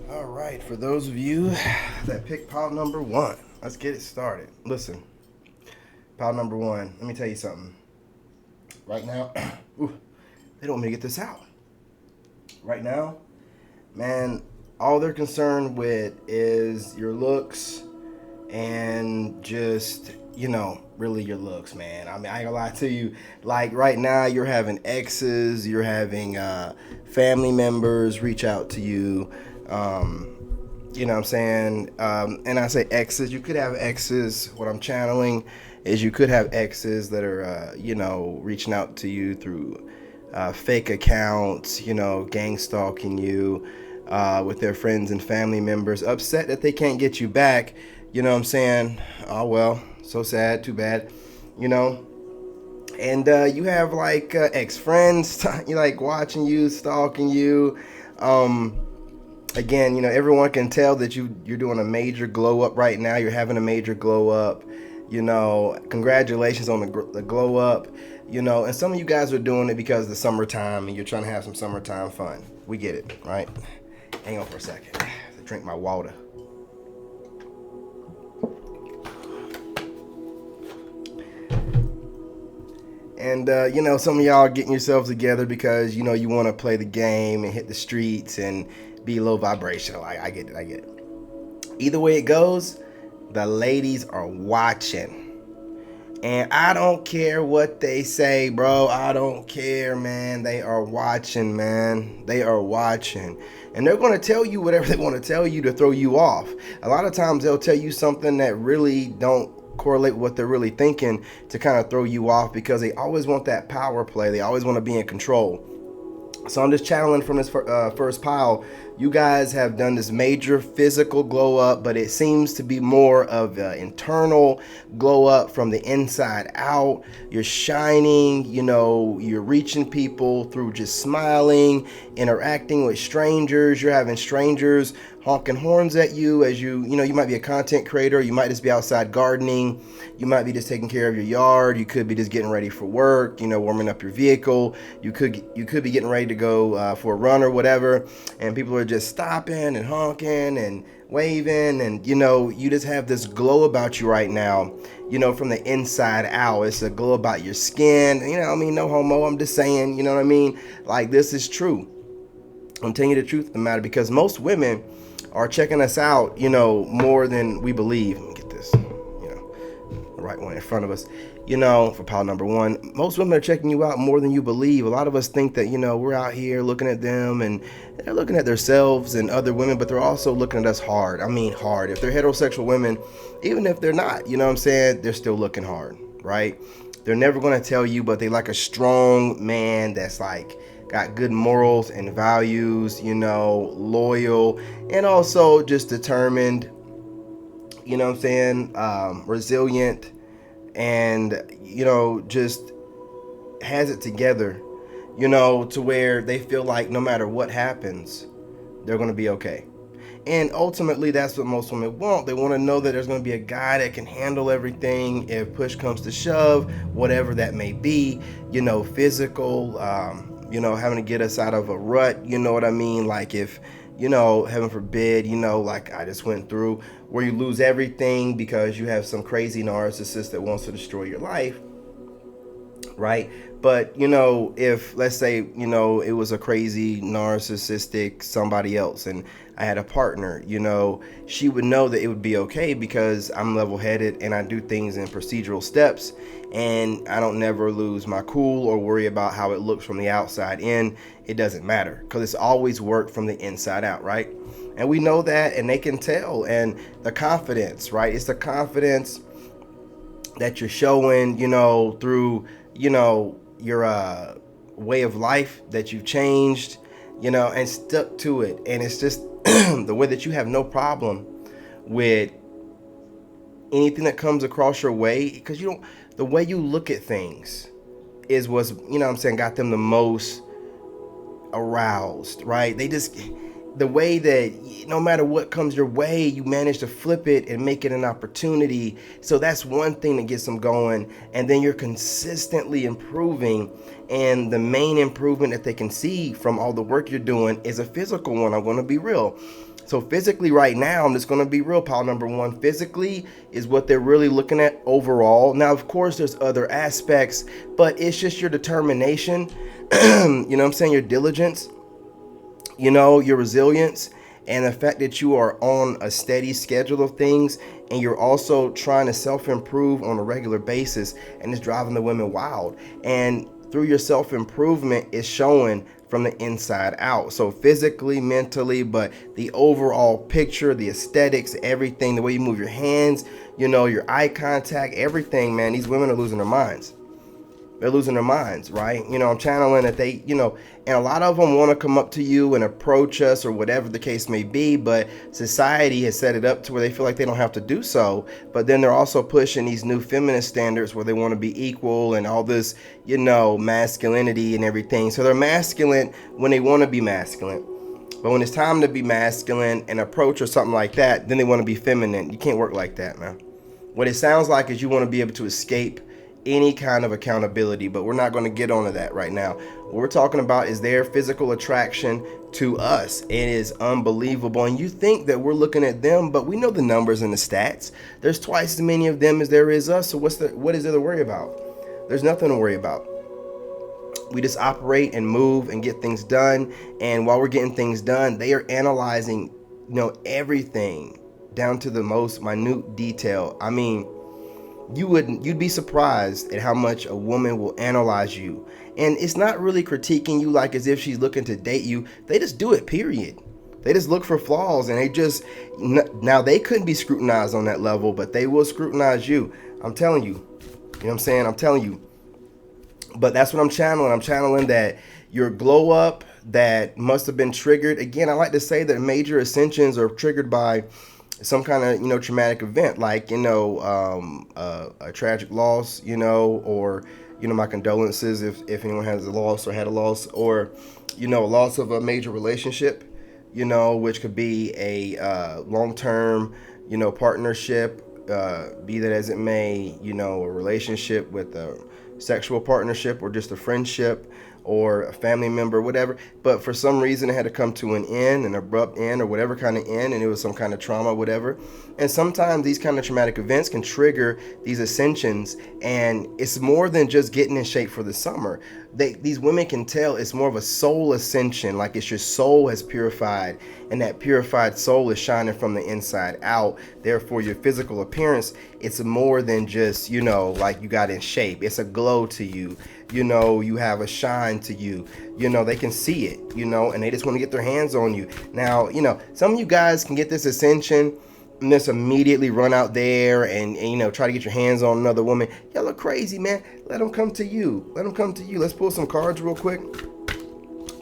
All right, for those of you that picked pile number one, let's get it started. Listen, pile number one, let me tell you something. Right now, ooh, they don't want me to get this out. Right now, man, all they're concerned with is your looks and just, really your looks, man. I mean, I ain't gonna lie to you. Like right now, you're having exes, you're having family members reach out to you. Um, you know what I'm saying? And I say exes. You could have exes. What I'm channeling is you could have exes that are, reaching out to you through fake accounts, gang stalking you with their friends and family members, upset that they can't get you back. You know what I'm saying? Oh, well, so sad, too bad, you know? And you have like ex friends, you like watching you, stalking you. Um, Again, everyone can tell that you're doing a major glow up right now. You're having a major glow up. Congratulations on the glow up. And some of you guys are doing it because of the summertime and you're trying to have some summertime fun. We get it, right? Hang on for a second. Drink my water. And some of y'all are getting yourselves together because you want to play the game and hit the streets and be low vibrational. I get it. I get it. Either way it goes, the ladies are watching. And I don't care what they say, bro. I don't care, man. They are watching, man. They are watching. And they're going to tell you whatever they want to tell you to throw you off. A lot of times they'll tell you something that really don't correlate with what they're really thinking to kind of throw you off because they always want that power play. They always want to be in control. So I'm just channeling from this first pile. You guys have done this major physical glow up, but it seems to be more of an internal glow up from the inside out. You're shining, you're reaching people through just smiling, interacting with strangers. You're having strangers honking horns at you as you might be a content creator. You might just be outside gardening. You might be just taking care of your yard. You could be just getting ready for work, warming up your vehicle. You could be getting ready to go for a run or whatever. And people are just stopping and honking and waving. And, you just have this glow about you right now, from the inside out. It's a glow about your skin. No homo. I'm just saying, what I mean? Like, this is true. I'm telling you the truth of the matter because most women are checking us out, more than we believe. Let me get this, the right one in front of us, for pile number one. Most women are checking you out more than you believe. A lot of us think that, we're out here looking at them and they're looking at themselves and other women, but they're also looking at us hard. I mean, hard. If they're heterosexual women, even if they're not, they're still looking hard, right? They're never going to tell you, but they like a strong man that's like, got good morals and values, loyal, and also just determined, resilient, and, just has it together, to where they feel like no matter what happens, they're going to be okay. And ultimately, that's what most women want. They want to know that there's going to be a guy that can handle everything if push comes to shove, whatever that may be, physical, having to get us out of a rut, you know what I mean? Like if, heaven forbid, like I just went through where you lose everything because you have some crazy narcissist that wants to destroy your life, right? But, if let's say, it was a crazy narcissistic somebody else and I had a partner, she would know that it would be okay because I'm level headed and I do things in procedural steps and I don't never lose my cool or worry about how it looks from the outside in. It doesn't matter because it's always worked from the inside out, right? And we know that and they can tell. And the confidence, right? It's the confidence that you're showing, through, your way of life that you've changed, and stuck to it. And it's just the way that you have no problem with anything that comes across your way because the way you look at things is what's, got them the most aroused, right? They just, the way that no matter what comes your way, you manage to flip it and make it an opportunity. So that's one thing that gets them going. And then you're consistently improving. And the main improvement that they can see from all the work you're doing is a physical one. I'm going to be real. So physically right now, I'm just going to be real, pal. Number one, physically is what they're really looking at overall. Now, of course, there's other aspects, but it's just your determination, you know what I'm saying, your diligence, you know, your resilience, and the fact that you are on a steady schedule of things, and you're also trying to self-improve on a regular basis, and it's driving the women wild. And through your self-improvement, it's showing from the inside out. So physically, mentally, but the overall picture, the aesthetics, everything, the way you move your hands, you know, your eye contact, everything, man, these women are losing their minds. They're losing their minds, right? You know, I'm channeling that they, you know, and a lot of them want to come up to you and approach us or whatever the case may be, but society has set it up to where they feel like they don't have to do so. But then they're also pushing these new feminist standards where they want to be equal and all this, you know, masculinity and everything. So they're masculine when they want to be masculine. But when it's time to be masculine and approach or something like that, then they want to be feminine. You can't work like that, man. What it sounds like is you want to be able to escape any kind of accountability, but we're not going to get onto that right now. What we're talking about is their physical attraction to us. It is unbelievable. And you think that we're looking at them, but we know the numbers and the stats. There's twice as many of them as there is us. So what is there to worry about? There's nothing to worry about. We just operate and move and get things done. And while we're getting things done, they are analyzing, you know, everything down to the most minute detail. I mean, you'd be surprised at how much a woman will analyze you. And it's not really critiquing you like as if she's looking to date you. They just do it, period. They just look for flaws, and they just, now they couldn't be scrutinized on that level, but they will scrutinize you. I'm telling you. You know what I'm saying? I'm telling you. But that's what I'm channeling. I'm channeling that your glow up that must have been triggered. Again, I like to say that major ascensions are triggered by some kind of, you know, traumatic event, like, you know, a tragic loss, you know, or, you know, my condolences if anyone has a loss or had a loss, or, you know, a loss of a major relationship, you know, which could be a long-term, you know, partnership, be that as it may, you know, a relationship with a sexual partnership or just a friendship or a family member, whatever. But for some reason it had to come to an end, an abrupt end or whatever kind of end, and it was some kind of trauma, whatever. And sometimes these kind of traumatic events can trigger these ascensions, and it's more than just getting in shape for the summer. These women can tell it's more of a soul ascension, like it's your soul has purified, and that purified soul is shining from the inside out. Therefore, your physical appearance, it's more than just, you know, like you got in shape. It's a glow to you. You know, you have a shine to you. You know, they can see it, you know, and they just want to get their hands on you. Now, you know, some of you guys can get this ascension and just immediately run out there and, you know, try to get your hands on another woman. Y'all look crazy, man. Let them come to you. Let them come to you. Let's pull some cards real quick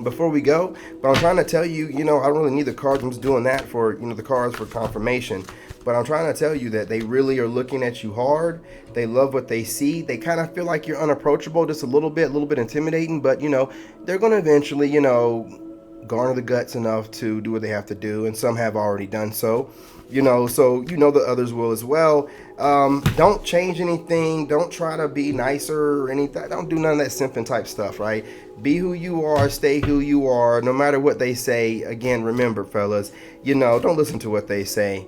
before we go. But I'm trying to tell you, you know, I don't really need the cards. I'm just doing that for, you know, the cards for confirmation. But I'm trying to tell you that they really are looking at you hard. They love what they see. They kind of feel like you're unapproachable, just a little bit intimidating. But, you know, they're going to eventually, you know, garner the guts enough to do what they have to do. And some have already done so. You know, so you know the others will as well. Don't change anything. Don't try to be nicer or anything. Don't do none of that simping type stuff, right? Be who you are. Stay who you are. No matter what they say. Again, remember, fellas, you know, don't listen to what they say.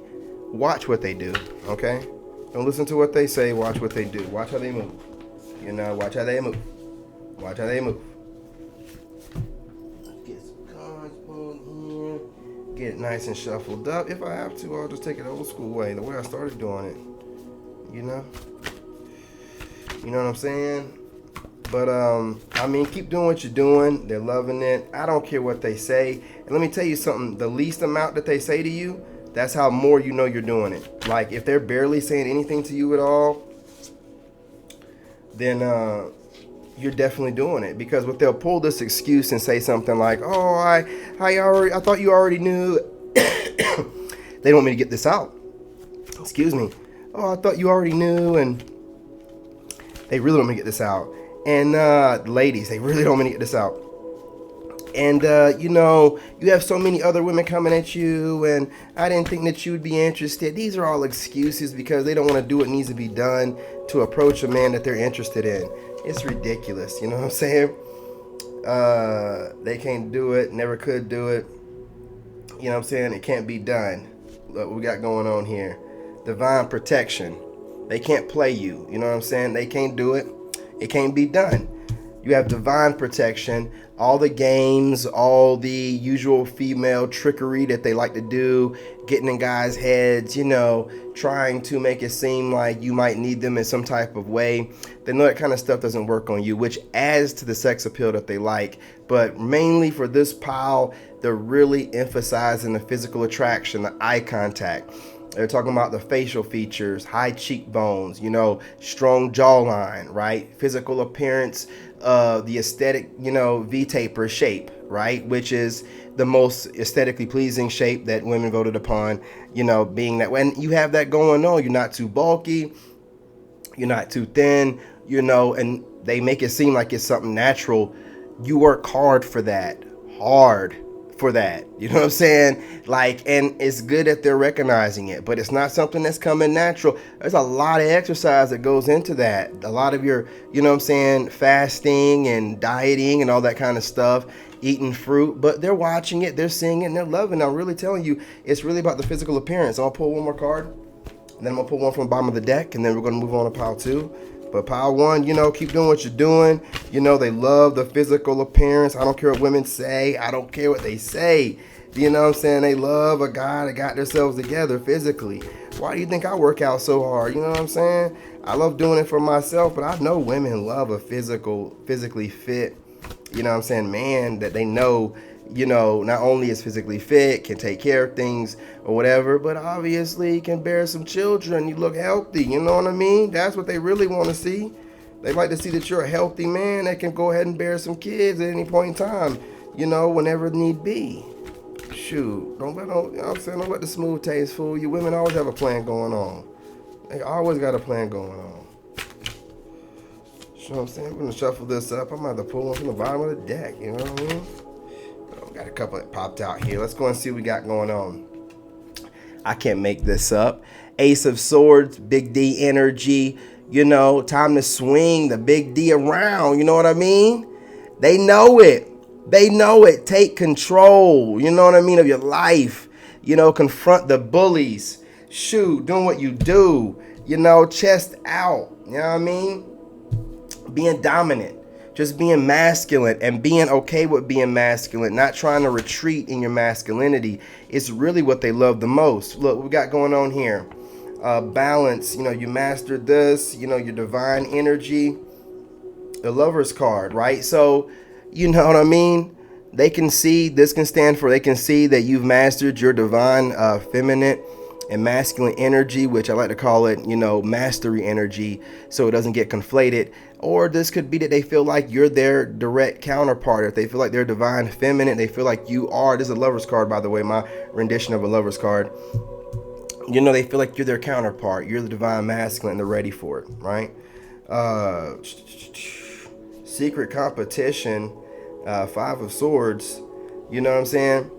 Watch what they do, okay? Don't listen to what they say. Watch what they do. Watch how they move. You know, watch how they move. Watch how they move. Get some cards pulled here. Get it nice and shuffled up. If I have to, I'll just take it old school way, the way I started doing it. You know? You know what I'm saying? But, I mean, keep doing what you're doing. They're loving it. I don't care what they say. And let me tell you something. The least amount that they say to you, that's how more you know you're doing it. Like, if they're barely saying anything to you at all, then you're definitely doing it. Because what they'll pull this excuse and say something like, "Oh, I thought you already knew." They don't want me to get this out. Excuse me. "Oh, I thought you already knew," and they really don't want me to get this out. And ladies, they really don't want me to get this out. And you have so many other women coming at you, and I didn't think that you would be interested. These are all excuses because they don't want to do what needs to be done to approach a man that they're interested in. It's ridiculous, you know what I'm saying? They can't do it, never could do it. You know what I'm saying? It can't be done. Look what we got going on here. Divine protection. They can't play you. You know what I'm saying? They can't do it. It can't be done. You have divine protection. All the games, all the usual female trickery that they like to do, getting in guys' heads, trying to make it seem like you might need them in some type of way. They know that kind of stuff doesn't work on you, which adds to the sex appeal that they like. But mainly for this pile, they're really emphasizing the physical attraction, the eye contact. They're talking about the facial features, high cheekbones, strong jawline, right? Physical appearance, the aesthetic, V-taper shape, right? Which is the most aesthetically pleasing shape that women voted upon, being that way. And you have that going on. You're not too bulky. You're not too thin, and they make it seem like it's something natural. You work hard for that. You know what I'm saying? And it's good that they're recognizing it, but it's not something that's coming natural. There's a lot of exercise that goes into that. A lot of your, fasting and dieting and all that kind of stuff, eating fruit, but they're watching it, they're seeing it, and they're loving it. I'm really telling you, it's really about the physical appearance. I'll pull one more card, and then I'm gonna pull one from the bottom of the deck, and then we're gonna move on to pile 2. But pile 1, keep doing what you're doing. They love the physical appearance. I don't care what women say. I don't care what they say. You know what I'm saying? They love a guy that got themselves together physically. Why do you think I work out so hard? You know what I'm saying? I love doing it for myself, but I know women love a physically fit, man that they know, not only is physically fit, can take care of things or whatever, but obviously can bear some children. You look healthy, you know what I mean? That's what they really want to see. They like to see that you're a healthy man that can go ahead and bear some kids at any point in time, whenever need be. Shoot, don't let the smooth taste fool you. Women always have a plan going on. They always got a plan going on. You know what I'm saying? I'm going to shuffle this up. I'm going to have to pull one from the bottom of the deck, you know what I mean? Got a couple that popped out here. Let's go and see what we got going on. I can't make this up. Ace of Swords, big D energy. Time to swing the big D around. You know what I mean? They know it. Take control, you know what I mean, of your life. Confront the bullies. Shoot, doing what you do. Chest out. You know what I mean? Being dominant. Just being masculine and being okay with being masculine, not trying to retreat in your masculinity. It's really what they love the most. Look, what we got going on here. Balance, you mastered this, your divine energy. The Lover's card, right? So, you know what I mean? They can see, they can see that you've mastered your divine feminine and masculine energy, which I like to call it, mastery energy, so it doesn't get conflated. Or this could be that they feel like you're their direct counterpart. If they feel like they're divine feminine, they feel like you are. This is a Lover's card, by the way, my rendition of a Lover's card. They feel like you're their counterpart. You're the divine masculine, and they're ready for it, right? Secret competition, 5 of Swords. You know what I'm saying?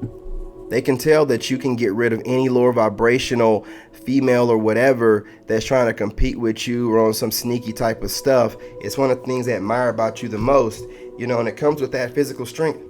They can tell that you can get rid of any lower vibrational female or whatever that's trying to compete with you or on some sneaky type of stuff. It's one of the things they admire about you the most, and it comes with that physical strength.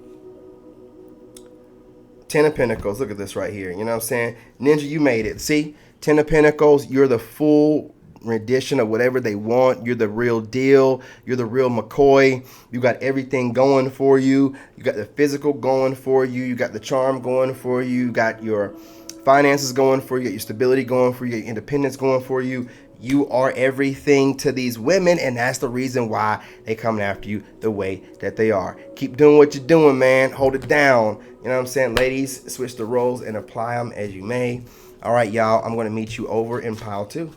10 of Pentacles, look at this right here, you know what I'm saying? Ninja, you made it. See, 10 of Pentacles, you're the full rendition of whatever they want. You're the real deal. You're the real McCoy. You got everything going for you. You got the physical going for you. You got the charm going for you. You got your finances going for you. You got your stability going for you. You got your independence going for you. You are everything to these women, and that's the reason why they coming after you the way that they are. Keep doing what you're doing, man. Hold it down. You know what I'm saying? Ladies, switch the roles and apply them as you may. All right, y'all. I'm going to meet you over in pile 2.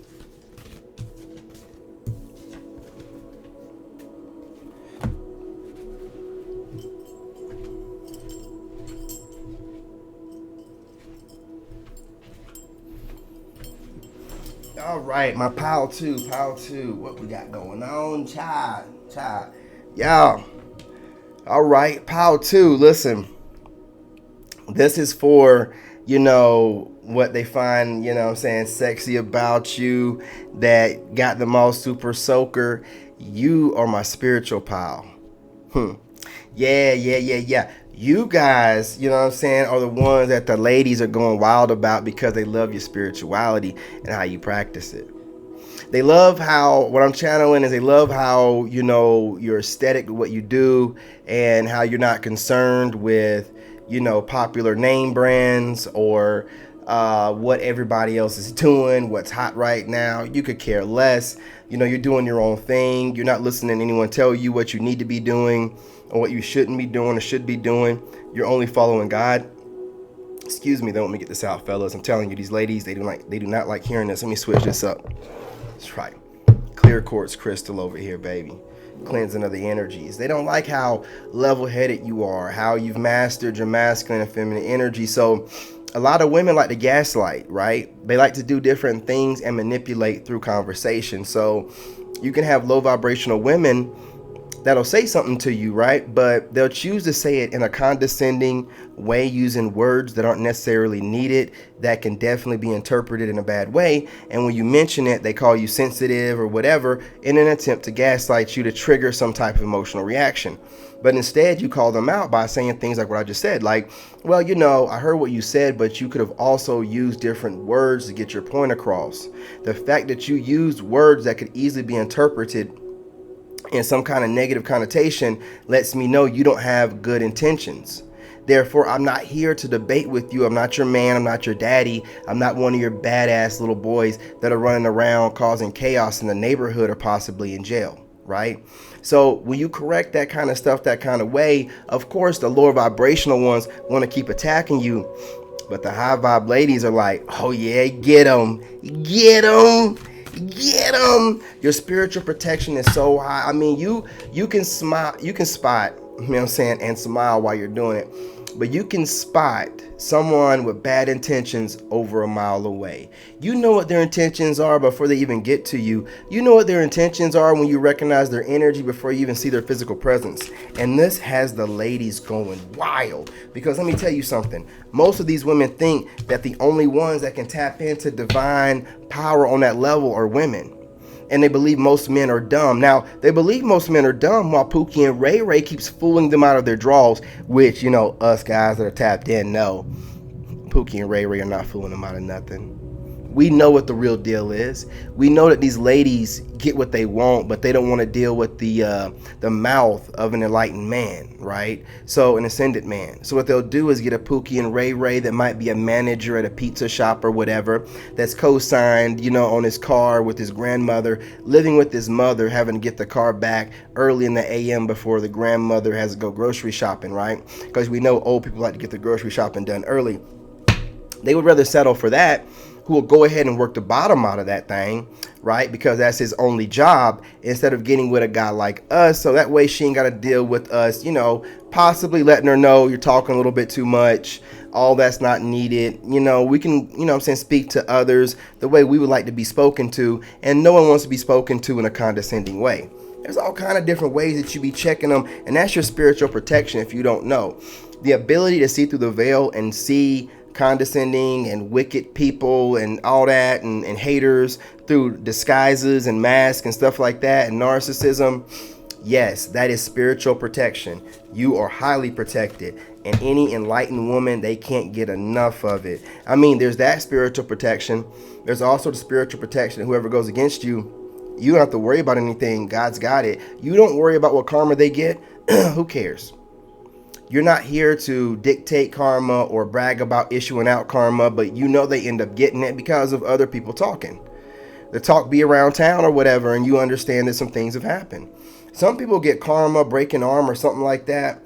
All right, my pile 2. What we got going on? Child. Y'all. All right, pile two. Listen, this is for, what they find, what I'm saying, sexy about you, that got them all super soaker. You are my spiritual pal. Yeah. You guys, what I'm saying, are the ones that the ladies are going wild about because they love your spirituality and how you practice it. They love how, what I'm channeling is, they love how, you're aesthetic with what you do, and how you're not concerned with, popular name brands or what everybody else is doing, what's hot right now. You could care less. You're doing your own thing. You're not listening to anyone tell you what you need to be doing or what you shouldn't be doing or should be doing. You're only following God. Excuse me, don't let me get this out, fellas. I'm telling you, these ladies, they do not like hearing this. Let me switch this up. That's right. Clear quartz crystal over here, baby. Cleansing of the energies. They don't like how level-headed you are, how you've mastered your masculine and feminine energy. So a lot of women like to gaslight, right? They like to do different things and manipulate through conversation. So you can have low vibrational women that'll say something to you, right? But they'll choose to say it in a condescending way, using words that aren't necessarily needed, that can definitely be interpreted in a bad way. And when you mention it, they call you sensitive or whatever in an attempt to gaslight you, to trigger some type of emotional reaction. But instead, you call them out by saying things like what I just said, like, well, I heard what you said, but you could have also used different words to get your point across. The fact that you used words that could easily be interpreted in some kind of negative connotation lets me know you don't have good intentions. Therefore, I'm not here to debate with you. I'm not your man. I'm not your daddy. I'm not one of your badass little boys that are running around causing chaos in the neighborhood or possibly in jail, right? So when you correct that kind of stuff that kind of way, of course, the lower vibrational ones want to keep attacking you. But the high vibe ladies are like, oh yeah, get them. Get them. Get them. Your spiritual protection is so high. I mean, you can smile, you can spot, and smile while you're doing it. But you can spot someone with bad intentions over a mile away. You know what their intentions are before they even get to you. You know what their intentions are when you recognize their energy before you even see their physical presence. And this has the ladies going wild. Because let me tell you something. Most of these women think that the only ones that can tap into divine power on that level are women. And they believe most men are dumb. Now, they believe most men are dumb while Pookie and Ray Ray keeps fooling them out of their draws, which, us guys that are tapped in know. Pookie and Ray Ray are not fooling them out of nothing. We know what the real deal is. We know that these ladies get what they want, but they don't want to deal with the mouth of an enlightened man, right? So an ascended man. So what they'll do is get a Pookie and Ray Ray that might be a manager at a pizza shop or whatever, that's co-signed, on his car with his grandmother, living with his mother, having to get the car back early in the AM before the grandmother has to go grocery shopping, right? Because we know old people like to get the grocery shopping done early. They would rather settle for that, who will go ahead and work the bottom out of that thing, right? Because that's his only job, instead of getting with a guy like us. So that way she ain't got to deal with us, possibly letting her know you're talking a little bit too much. All that's not needed. We can, speak to others the way we would like to be spoken to. And no one wants to be spoken to in a condescending way. There's all kind of different ways that you be checking them. And that's your spiritual protection if you don't know. The ability to see through the veil and see condescending and wicked people and all that, and haters through disguises and masks and stuff like that, and narcissism. Yes, that is spiritual protection. You are highly protected, and any enlightened woman, they can't get enough of it. I mean, there's that spiritual protection. There's also the spiritual protection. Whoever goes against you, you don't have to worry about anything. God's got it. You don't worry about what karma they get. Who cares? You're not here to dictate karma or brag about issuing out karma, but they end up getting it because of other people talking. The talk be around town or whatever, and you understand that some things have happened. Some people get karma, break an arm or something like that,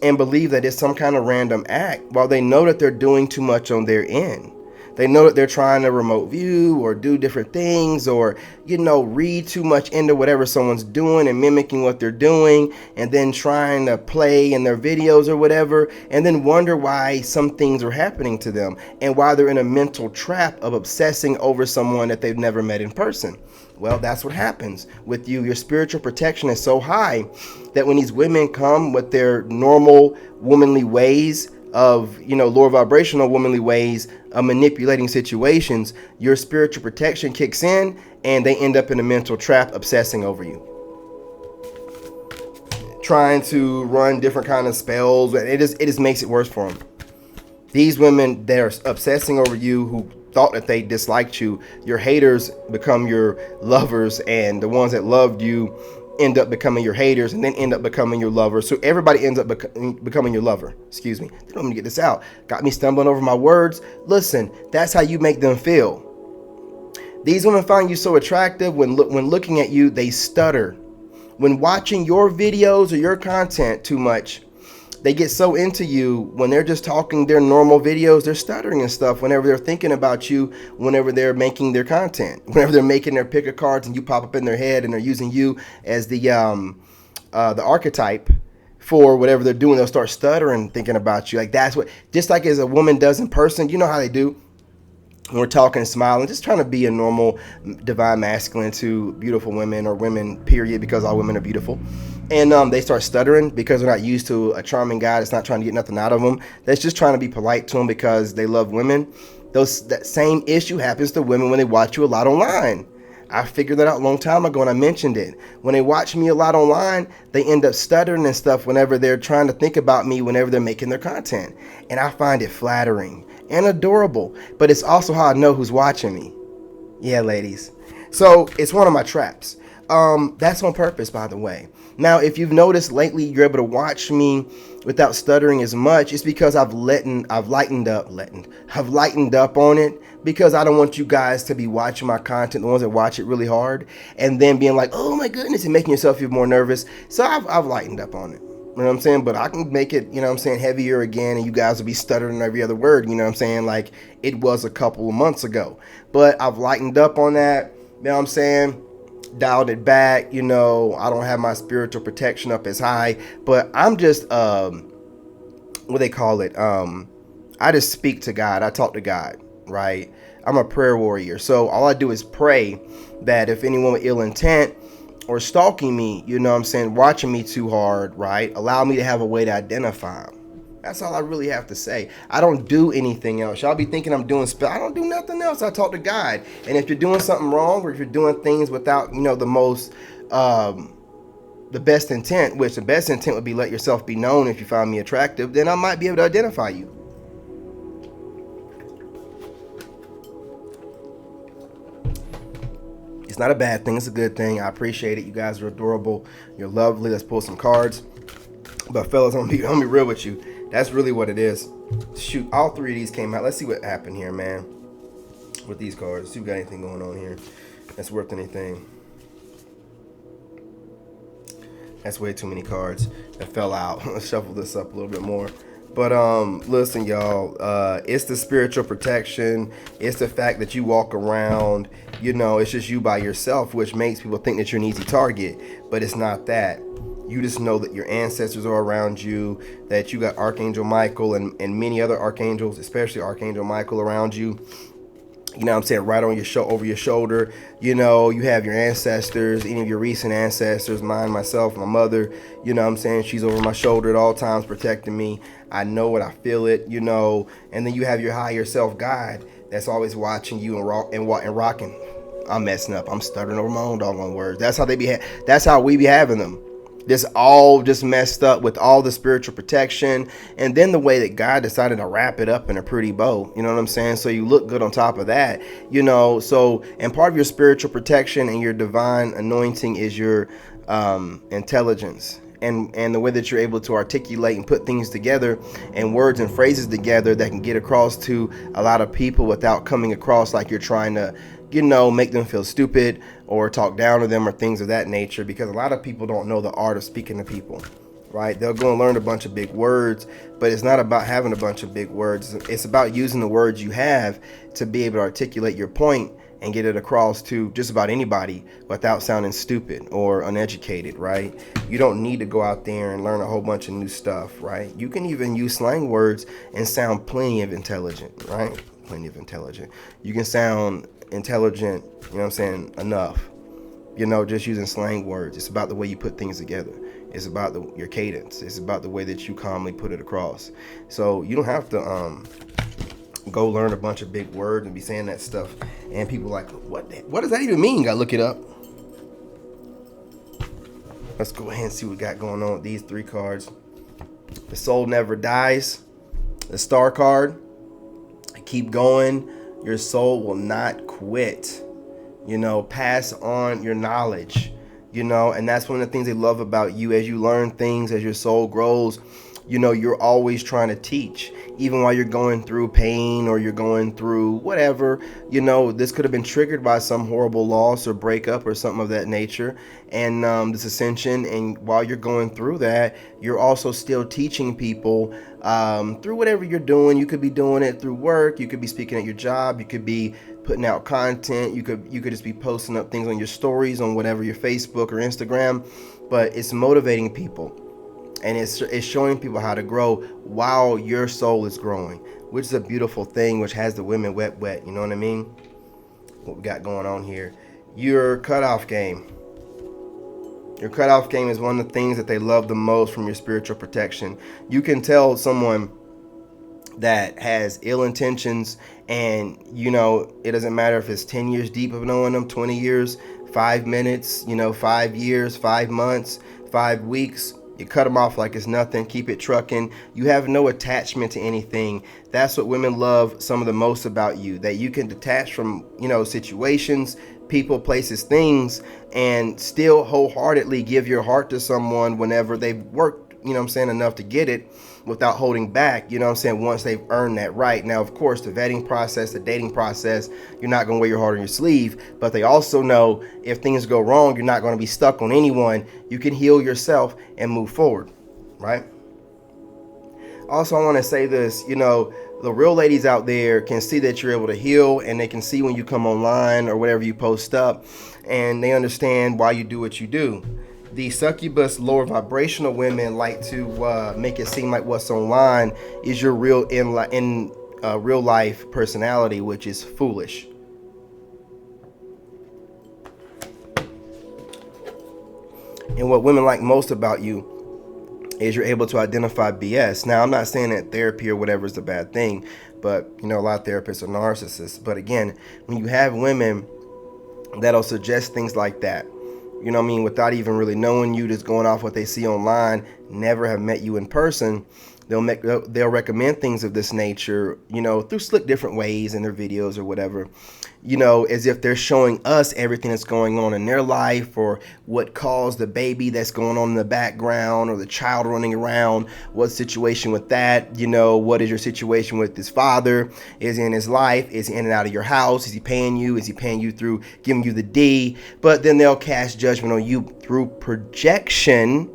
and believe that it's some kind of random act, while they know that they're doing too much on their end. They know that they're trying to remote view or do different things, or, read too much into whatever someone's doing and mimicking what they're doing, and then trying to play in their videos or whatever, and then wonder why some things are happening to them and why they're in a mental trap of obsessing over someone that they've never met in person. Well, that's what happens with you. Your spiritual protection is so high that when these women come with their normal womanly ways of, lower vibrational womanly ways of manipulating situations, your spiritual protection kicks in and they end up in a mental trap obsessing over you, trying to run different kind of spells. It just makes it worse for them. These women, they're obsessing over you who thought that they disliked you. Your haters become your lovers, and the ones that loved you end up becoming your haters and then end up becoming your lovers. So everybody ends up becoming your lover. Excuse me. They don't want me to get this out. Got me stumbling over my words. Listen, that's how you make them feel. These women find you so attractive. When looking at you, they stutter. When watching your videos or your content too much, they get so into you. When they're just talking their normal videos, they're stuttering and stuff whenever they're thinking about you, whenever they're making their content, whenever they're making their pick of cards and you pop up in their head and they're using you as the archetype for whatever they're doing. They'll start stuttering thinking about you. Like, that's what, just like as a woman does in person, you know how they do. We're talking and smiling, just trying to be a normal divine masculine to beautiful women, or women period, because all women are beautiful. And they start stuttering because they're not used to a charming guy that's not trying to get nothing out of them, that's just trying to be polite to them because they love women. That same issue happens to women when they watch you a lot online. I figured that out a long time ago and I mentioned it. When they watch me a lot online, they end up stuttering and stuff whenever they're trying to think about me, whenever they're making their content. And I find it flattering and adorable, but it's also how I know who's watching me. Yeah, ladies. So it's one of my traps. That's on purpose, by the way. Now, if you've noticed lately, you're able to watch me without stuttering as much. It's because I've lightened up on it, because I don't want you guys to be watching my content, the ones that watch it really hard, and then being like, oh my goodness, and making yourself feel more nervous. So I've lightened up on it. You know what I'm saying? But I can make it, heavier again, and you guys will be stuttering every other word, like it was a couple of months ago. But I've lightened up on that, dialed it back. I don't have my spiritual protection up as high, but I'm just, what they call it? I just speak to God. I talk to God, right? I'm a prayer warrior. So all I do is pray that if anyone with ill intent or stalking me, watching me too hard, right, allow me to have a way to identify them. That's all I really have to say. I don't do anything else. Y'all be thinking I'm doing spell. I don't do nothing else. I talk to God. And if you're doing something wrong, or if you're doing things without, the best intent, which the best intent would be let yourself be known if you find me attractive, then I might be able to identify you. It's not a bad thing. It's a good thing. I appreciate it. You guys are adorable. You're lovely. Let's pull some cards. But fellas, I'm gonna be real with you. That's really what it is. Shoot, all three of these came out. Let's see what happened here, man. With these cards. See if we got anything going on here that's worth anything. That's way too many cards that fell out. Let's shuffle this up a little bit more. But listen, y'all, it's the spiritual protection. It's the fact that you walk around, it's just you by yourself, which makes people think that you're an easy target. But it's not that. You just know that your ancestors are around you, that you got Archangel Michael and many other archangels, especially Archangel Michael, around you. Right on over your shoulder. You have your ancestors, any of your recent ancestors, mine, myself, my mother, she's over my shoulder at all times protecting me. I know it, I feel it, and then you have your higher self guide that's always watching you and rocking. I'm messing up. I'm stuttering over my own doggone words. That's how that's how we be having them. This all just messed up with all the spiritual protection, and then the way that God decided to wrap it up in a pretty bow, you know what I'm saying? So you look good on top of that, so, and part of your spiritual protection and your divine anointing is your intelligence and the way that you're able to articulate and put things together and words and phrases together that can get across to a lot of people without coming across like you're trying to make them feel stupid or talk down to them or things of that nature, because a lot of people don't know the art of speaking to people, right? They'll go and learn a bunch of big words, but it's not about having a bunch of big words. It's about using the words you have to be able to articulate your point and get it across to just about anybody without sounding stupid or uneducated, right? You don't need to go out there and learn a whole bunch of new stuff, right? You can even use slang words and sound plenty of intelligent, right? Plenty of intelligent. You can sound intelligent, enough. just using slang words. It's about the way you put things together. It's about your cadence. It's about the way that you calmly put it across. So you don't have to go learn a bunch of big words and be saying that stuff. And people are like, what does that even mean? Gotta look it up. Let's go ahead and see what we got going on with these 3 cards. The soul never dies. The star card. Keep going. Your soul will not quit. Pass on your knowledge. And that's one of the things they love about you. As you learn things, as your soul grows, you're always trying to teach. Even while you're going through pain or you're going through whatever, this could have been triggered by some horrible loss or breakup or something of that nature. And this ascension, and while you're going through that, you're also still teaching people through whatever you're doing. You could be doing it through work. You could be speaking at your job. You could be putting out content. You could just be posting up things on your stories on whatever, your Facebook or Instagram. But it's motivating people. And it's showing people how to grow while your soul is growing, which is a beautiful thing, which has the women wet. You know what I mean? What we got going on here. Your cutoff game. Your cutoff game is one of the things that they love the most from your spiritual protection. You can tell someone that has ill intentions, and it doesn't matter if it's 10 years deep of knowing them, 20 years, 5 minutes, 5 years, 5 months, 5 weeks. You cut them off like it's nothing. Keep it trucking. You have no attachment to anything. That's what women love some of the most about you, that you can detach from, situations, people, places, things, and still wholeheartedly give your heart to someone whenever they've worked, enough to get it without holding back, once they've earned that right. Now, of course, the vetting process, the dating process, you're not going to wear your heart on your sleeve, but they also know if things go wrong, you're not going to be stuck on anyone. You can heal yourself and move forward, right? Also, I want to say this, the real ladies out there can see that you're able to heal, and they can see when you come online or whatever you post up, and they understand why you do what you do. The succubus, lower vibrational women like to make it seem like what's online is your real in real life personality, which is foolish. And what women like most about you is you're able to identify BS. Now, I'm not saying that therapy or whatever is a bad thing, but a lot of therapists are narcissists. But again, when you have women that'll suggest things like that, without even really knowing you, just going off what they see online, never have met you in person, they'll recommend things of this nature, through slick different ways in their videos or whatever, as if they're showing us everything that's going on in their life, or what caused the baby that's going on in the background, or the child running around, what's the situation with that, what is your situation with his father, is he in his life, is he in and out of your house, is he paying you through giving you the D. But then they'll cast judgment on you through projection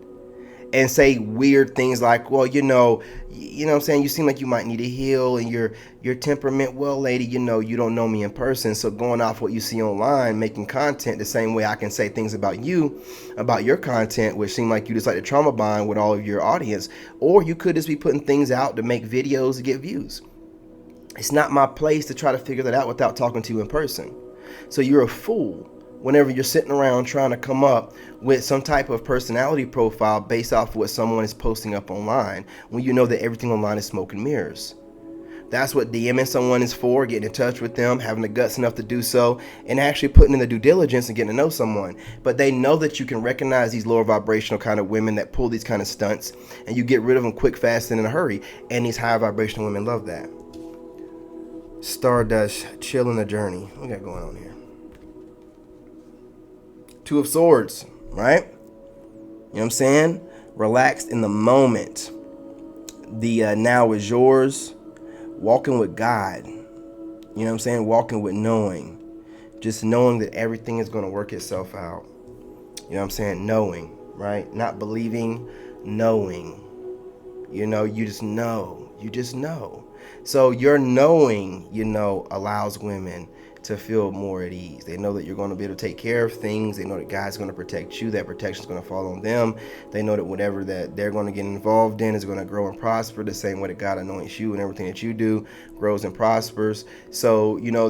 and say weird things like, well, what I'm saying, you seem like you might need to heal, and your temperament, well, lady, you don't know me in person, so going off what you see online, making content the same way I can say things about you, about your content, which seem like you just like to trauma bond with all of your audience, or you could just be putting things out to make videos to get views. It's not my place to try to figure that out without talking to you in person. So you're a fool whenever you're sitting around trying to come up with some type of personality profile based off of what someone is posting up online, when you know that everything online is smoke and mirrors. That's what DMing someone is for, getting in touch with them, having the guts enough to do so, and actually putting in the due diligence and getting to know someone. But they know that you can recognize these lower vibrational kind of women that pull these kind of stunts, and you get rid of them quick, fast, and in a hurry. And these high vibrational women love that. Stardust, chill in the journey. What we got going on here? 2 of Swords, right? You know what I'm saying? Relaxed in the moment. The now is yours. Walking with God. You know what I'm saying? Walking with knowing. Just knowing that everything is going to work itself out. You know what I'm saying? Knowing, right? Not believing, knowing. You just know. You just know. So your knowing, allows women to feel more at ease. They know that you're going to be able to take care of things. They know that God's going to protect you. That protection is going to fall on them. They know that whatever that they're going to get involved in is going to grow and prosper the same way that God anoints you, and everything that you do grows and prospers. So, they know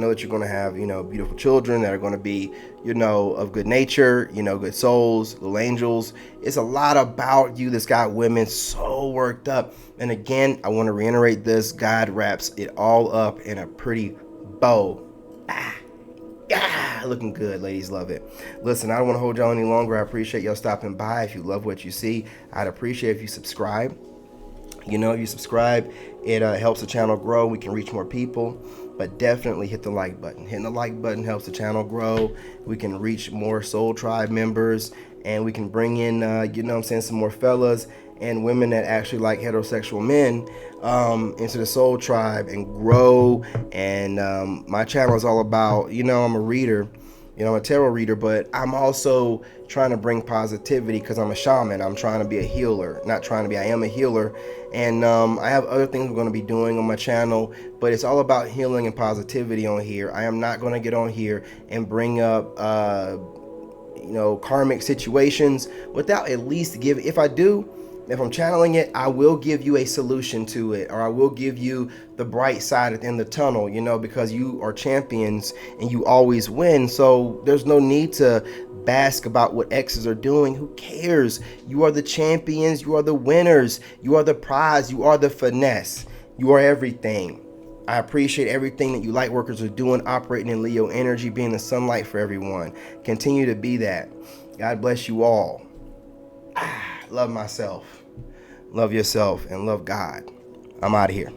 that you're going to have, beautiful children that are going to be, of good nature, good souls, little angels. It's a lot about you that's got women so worked up. And again, I want to reiterate this: God wraps it all up in a pretty bow. Looking good. Ladies love it. Listen, I don't want to hold y'all any longer. I appreciate y'all stopping by. If you love what you see, I'd appreciate if you subscribe. If you subscribe, it helps the channel grow. We can reach more people. But definitely hit the like button. Hitting the like button helps the channel grow. We can reach more Soul Tribe members, and we can bring in, some more fellas and women that actually like heterosexual men into the Soul Tribe and grow. And my channel is all about, I'm a reader. I'm a tarot reader, but I'm also trying to bring positivity because I'm a shaman. I'm trying to be a healer. I am a healer. And I have other things we're going to be doing on my channel, but it's all about healing and positivity on here. I am not going to get on here and bring up, karmic situations without at least if I'm channeling it, I will give you a solution to it, or I will give you the bright side at the end of the tunnel, because you are champions and you always win. So there's no need to bask about what exes are doing. Who cares? You are the champions. You are the winners. You are the prize. You are the finesse. You are everything. I appreciate everything that you light workers are doing, operating in Leo energy, being the sunlight for everyone. Continue to be that. God bless you all. Love myself. Love yourself and love God. I'm out of here.